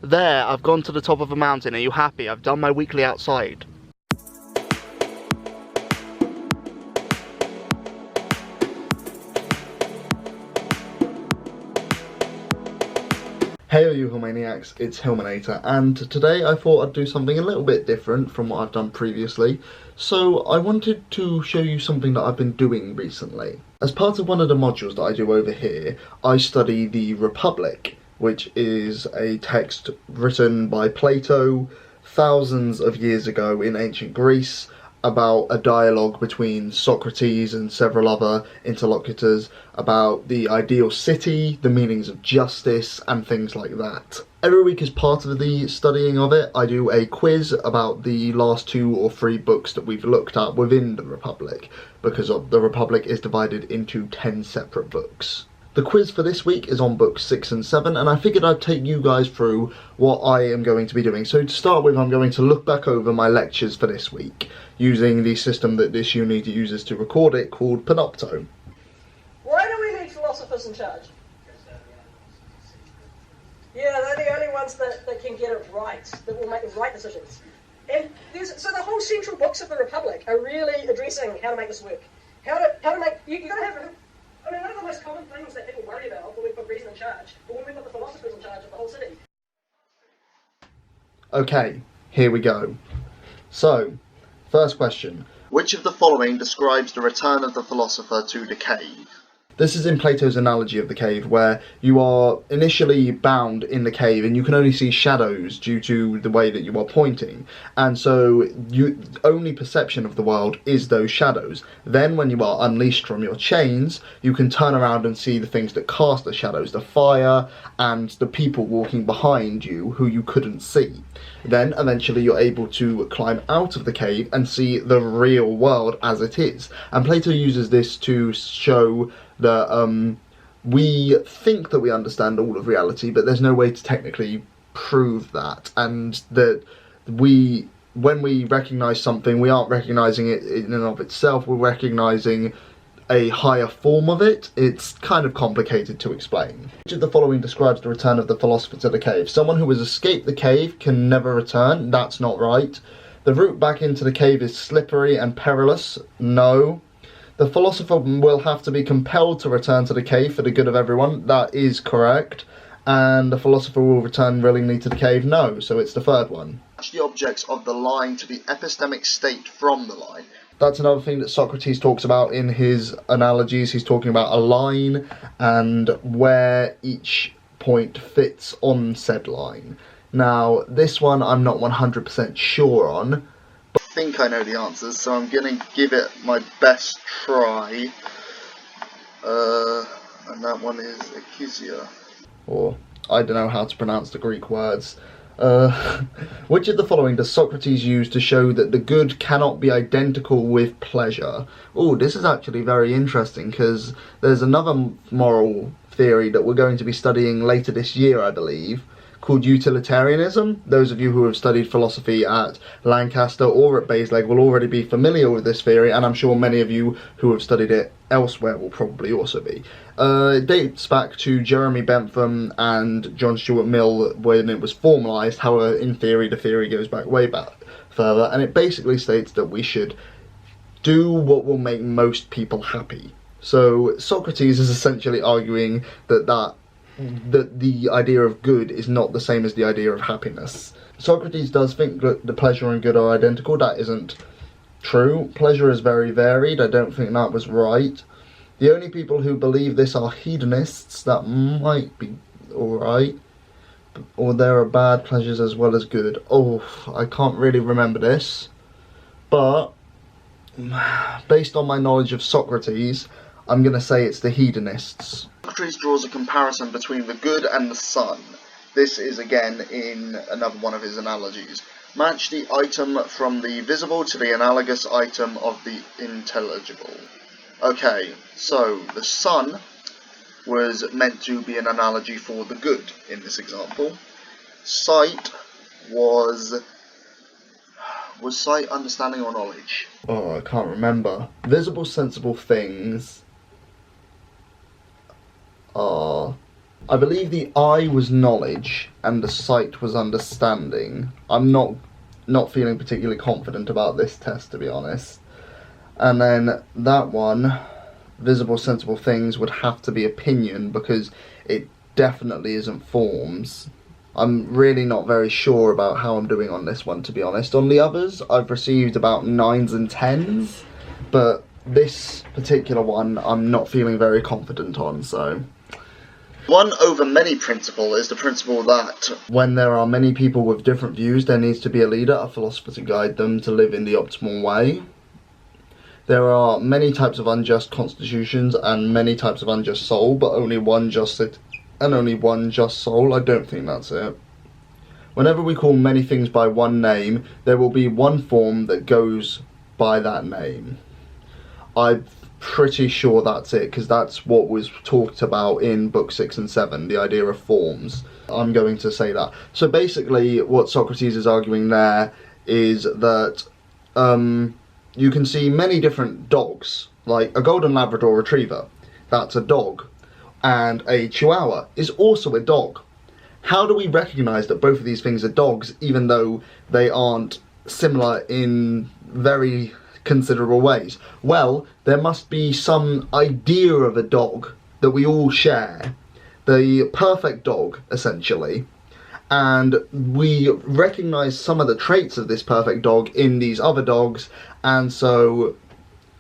There, I've gone to the top of a mountain. Are you happy? I've done my weekly outside. Hey you Hillmaniacs, it's Hillmanator, and today I thought I'd do something a little bit different from what I've done previously. So I wanted to show you something that I've been doing recently. As part of one of the modules that I do over here, I study the Republic, which is a text written by Plato thousands of years ago in ancient Greece, about a dialogue between Socrates and several other interlocutors about the ideal city, the meanings of justice, and things like that. Every week as part of the studying of it, I do a quiz about the last 2 or 3 books that we've looked at within the Republic, because the Republic is divided into 10 separate books. The quiz for this week is on books 6 and 7, and I figured I'd take you guys through what I am going to be doing. So to start with, I'm going to look back over my lectures for this week, using the system that this unit uses to record it, called Panopto. Why do we need philosophers in charge? Yeah, they're the only ones that can get it right, that will make the right decisions. And so the whole central books of the Republic are really addressing how to make this work. How to make, you gotta have, I mean, one of the most common things that people worry about when we put reason in charge, or when we put the philosophers in charge of the whole city. Okay, here we go. So, first question. Which of the following describes the return of the philosopher to the cave? This is in Plato's analogy of the cave, where you are initially bound in the cave and you can only see shadows due to the way that you are pointing. And so only perception of the world is those shadows. Then when you are unleashed from your chains, you can turn around and see the things that cast the shadows, the fire and the people walking behind you who you couldn't see. Then eventually you're able to climb out of the cave and see the real world as it is. And Plato uses this to show that we think that we understand all of reality, but there's no way to technically prove that, and that when we recognise something, we aren't recognising it in and of itself, we're recognising a higher form of it. It's kind of complicated to explain. Which of the following describes the return of the philosopher to the cave? Someone who has escaped the cave can never return. That's not right. The route back into the cave is slippery and perilous. No. The philosopher will have to be compelled to return to the cave for the good of everyone. That is correct. And the philosopher will return willingly to the cave. No, so it's the third one. Match the objects of the line to the epistemic state from the line. That's another thing that Socrates talks about in his analogies. He's talking about a line and where each point fits on said line. Now, this one I'm not 100% sure on. I think I know the answers, so I'm going to give it my best try. And that one is Echisia. Or, I don't know how to pronounce the Greek words. Which of the following does Socrates use to show that the good cannot be identical with pleasure? Oh, this is actually very interesting, because there's another moral theory that we're going to be studying later this year, I believe, called utilitarianism. Those of you who have studied philosophy at Lancaster or at Baselig will already be familiar with this theory, and I'm sure many of you who have studied it elsewhere will probably also be. It dates back to Jeremy Bentham and John Stuart Mill when it was formalised. However, in theory, the theory goes way back further, and it basically states that we should do what will make most people happy. So Socrates is essentially arguing that the idea of good is not the same as the idea of happiness. Socrates does think that the pleasure and good are identical. That isn't true. Pleasure is very varied. I don't think that was right. The only people who believe this are hedonists. That might be alright. Or there are bad pleasures as well as good. Oh, I can't really remember this. But based on my knowledge of Socrates, I'm going to say it's the hedonists. Socrates draws a comparison between the good and the sun. This is again in another one of his analogies. Match the item from the visible to the analogous item of the intelligible. Okay, so the sun was meant to be an analogy for the good in this example. Sight was sight understanding or knowledge? Oh, I can't remember. Visible, sensible things are I believe the eye was knowledge and the sight was understanding. I'm not feeling particularly confident about this test, to be honest. And then that one, visible, sensible things, would have to be opinion, because it definitely isn't forms. I'm really not very sure about how I'm doing on this one, to be honest. On the others, I've received about 9s and 10s, but this particular one I'm not feeling very confident on, so... One over many principle is the principle that when there are many people with different views, there needs to be a leader, a philosopher to guide them to live in the optimal way. There are many types of unjust constitutions and many types of unjust soul, but only one just and only one just soul. I don't think that's it. Whenever we call many things by one name, there will be one form that goes by that name. I'm pretty sure that's it, because that's what was talked about in book 6 and 7, the idea of forms. I'm going to say that. So basically what Socrates is arguing there is that you can see many different dogs, like a golden Labrador retriever, that's a dog, and a Chihuahua is also a dog. How do we recognise that both of these things are dogs, even though they aren't similar in very considerable ways? Well, there must be some idea of a dog that we all share, the perfect dog, essentially, and we recognise some of the traits of this perfect dog in these other dogs, and so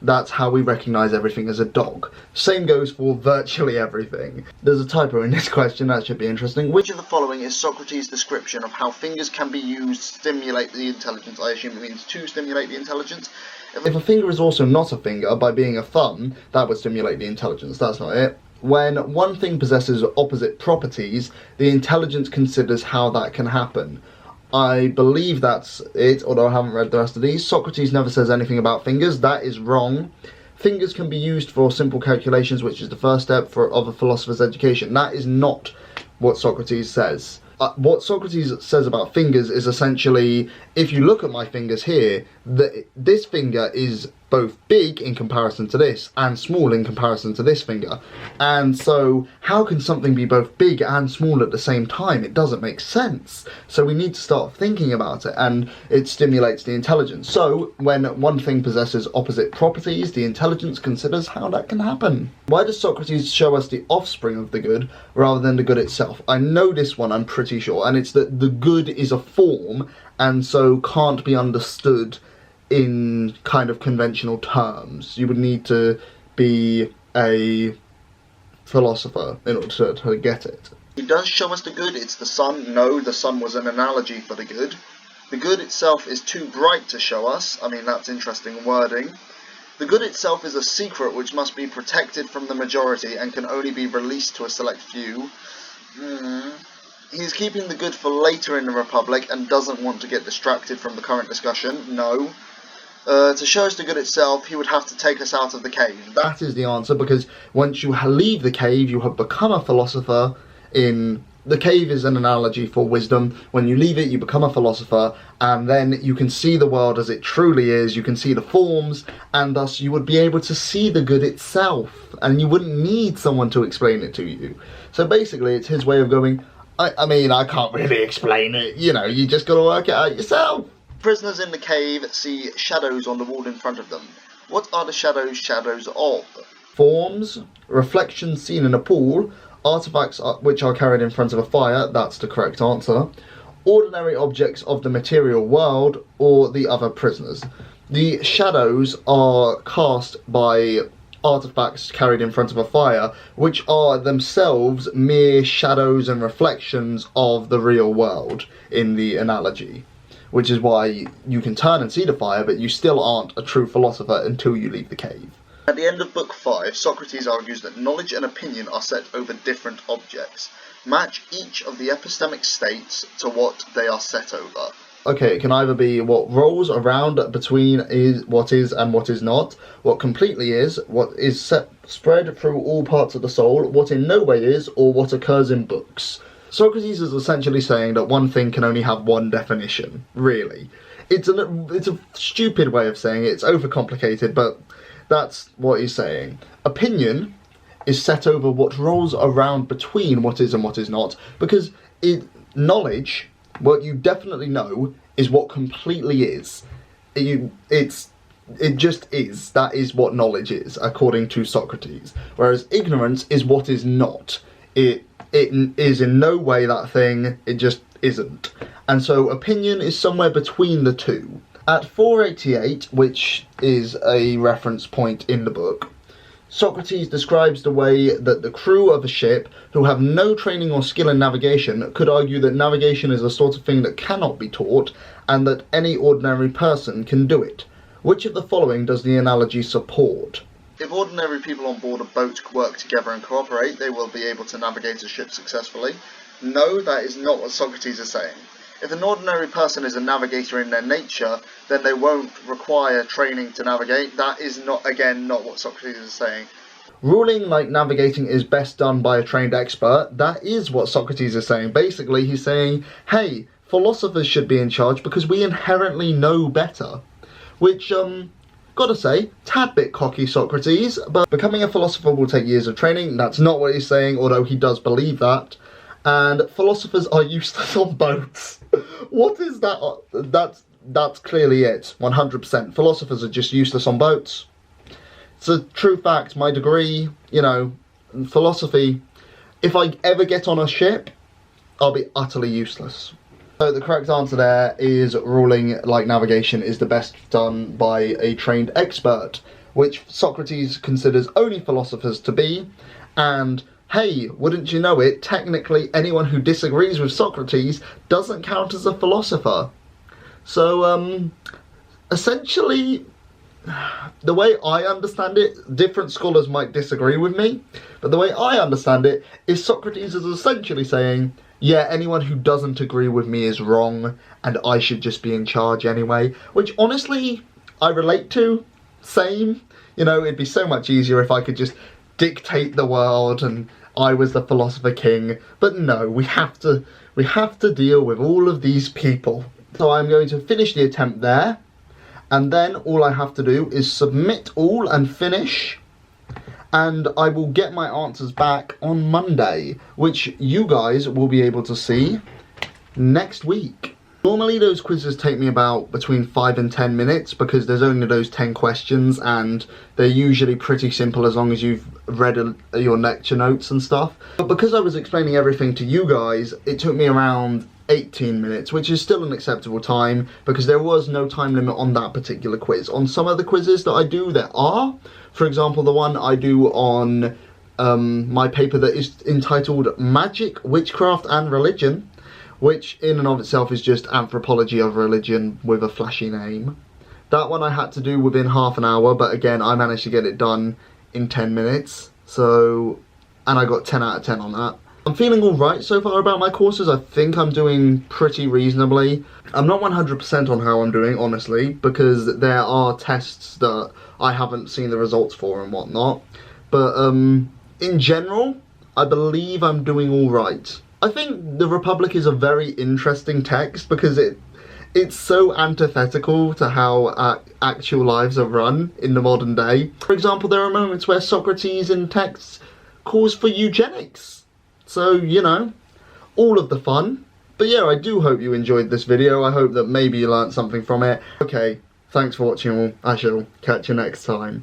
that's how we recognise everything as a dog. Same goes for virtually everything. There's a typo in this question, that should be interesting. Which of the following is Socrates' description of how fingers can be used to stimulate the intelligence? I assume it means to stimulate the intelligence. If a finger is also not a finger, by being a thumb, that would stimulate the intelligence. That's not it. When one thing possesses opposite properties, the intelligence considers how that can happen. I believe that's it, although I haven't read the rest of these. Socrates never says anything about fingers. That is wrong. Fingers can be used for simple calculations, which is the first step of a philosopher's education. That is not what Socrates says. What Socrates says about fingers is essentially, if you look at my fingers here, this finger is both big in comparison to this and small in comparison to this finger. And so how can something be both big and small at the same time? It doesn't make sense. So we need to start thinking about it, and it stimulates the intelligence. So when one thing possesses opposite properties, the intelligence considers how that can happen. Why does Socrates show us the offspring of the good rather than the good itself? I know this one, I'm pretty sure, and it's that the good is a form and so can't be understood in kind of conventional terms. You would need to be a philosopher in order to get it. He does show us the good. It's the sun. No, the sun was an analogy for the good. The good itself is too bright to show us. I mean, that's interesting wording. The good itself is a secret which must be protected from the majority and can only be released to a select few. He's keeping the good for later in the Republic and doesn't want to get distracted from the current discussion. No. To show us the good itself, he would have to take us out of the cave. That is the answer, because once you leave the cave, you have become a philosopher. The cave is an analogy for wisdom. When you leave it, you become a philosopher, and then you can see the world as it truly is. You can see the forms, and thus you would be able to see the good itself, and you wouldn't need someone to explain it to you. So basically, it's his way of going, I mean, I can't really explain it. You know, you just got to work it out yourself. Prisoners in the cave see shadows on the wall in front of them. What are the shadows of? Forms, reflections seen in a pool, artifacts which are carried in front of a fire, that's the correct answer, ordinary objects of the material world, or the other prisoners. The shadows are cast by artifacts carried in front of a fire, which are themselves mere shadows and reflections of the real world in the analogy. Which is why you can turn and see the fire, but you still aren't a true philosopher until you leave the cave. At the end of book 5, Socrates argues that knowledge and opinion are set over different objects. Match each of the epistemic states to what they are set over. Okay, it can either be what rolls around between is what is and what is not, what completely is, what is spread through all parts of the soul, what in no way is, or what occurs in books. Socrates is essentially saying that one thing can only have one definition, really. It's a stupid way of saying it, it's overcomplicated, but that's what he's saying. Opinion is set over what rolls around between what is and what is not, because knowledge, what you definitely know, is what completely is. It just is. That is what knowledge is, according to Socrates. Whereas ignorance is what is not. It is in no way that thing, it just isn't. And so opinion is somewhere between the two. At 488, which is a reference point in the book, Socrates describes the way that the crew of a ship who have no training or skill in navigation could argue that navigation is a sort of thing that cannot be taught and that any ordinary person can do it. Which of the following does the analogy support? If ordinary people on board a boat work together and cooperate, they will be able to navigate a ship successfully. No, that is not what Socrates is saying. If an ordinary person is a navigator in their nature, then they won't require training to navigate. That is not, again, not what Socrates is saying. Ruling like navigating is best done by a trained expert, that is what Socrates is saying. Basically, he's saying, hey, philosophers should be in charge because we inherently know better. Which, gotta say, tad bit cocky, Socrates, but becoming a philosopher will take years of training. That's not what he's saying, although he does believe that. And philosophers are useless on boats. What is that? That's clearly it, 100%. Philosophers are just useless on boats. It's a true fact. My degree, philosophy, if I ever get on a ship, I'll be utterly useless. So the correct answer there is ruling like navigation is the best done by a trained expert, which Socrates considers only philosophers to be, and hey, wouldn't you know it, technically anyone who disagrees with Socrates doesn't count as a philosopher. So, essentially, the way I understand it, different scholars might disagree with me, but the way I understand it is Socrates is essentially saying, yeah, anyone who doesn't agree with me is wrong, and I should just be in charge anyway, which honestly, I relate to, same. It'd be so much easier if I could just dictate the world and I was the philosopher king, but no, we have to deal with all of these people. So I'm going to finish the attempt there, and then all I have to do is submit all and finish, and I will get my answers back on Monday, which you guys will be able to see next week. Normally those quizzes take me about between 5 and 10 minutes because there's only those 10 questions and they're usually pretty simple as long as you've read your lecture notes and stuff. But because I was explaining everything to you guys, it took me around 18 minutes, which is still an acceptable time because there was no time limit on that particular quiz. On some of the quizzes that I do, there are. For example, the one I do on my paper that is entitled Magic, Witchcraft and Religion, which in and of itself is just anthropology of religion with a flashy name. That one I had to do within half an hour, but again, I managed to get it done in 10 minutes. So, and I got 10 out of 10 on that. I'm feeling alright so far about my courses. I think I'm doing pretty reasonably. I'm not 100% on how I'm doing, honestly, because there are tests that I haven't seen the results for and whatnot. But in general, I believe I'm doing alright. I think The Republic is a very interesting text because it's so antithetical to how actual lives are run in the modern day. For example, there are moments where Socrates in texts calls for eugenics. So, all of the fun. But yeah, I do hope you enjoyed this video. I hope that maybe you learnt something from it. Okay, thanks for watching all. I shall catch you next time.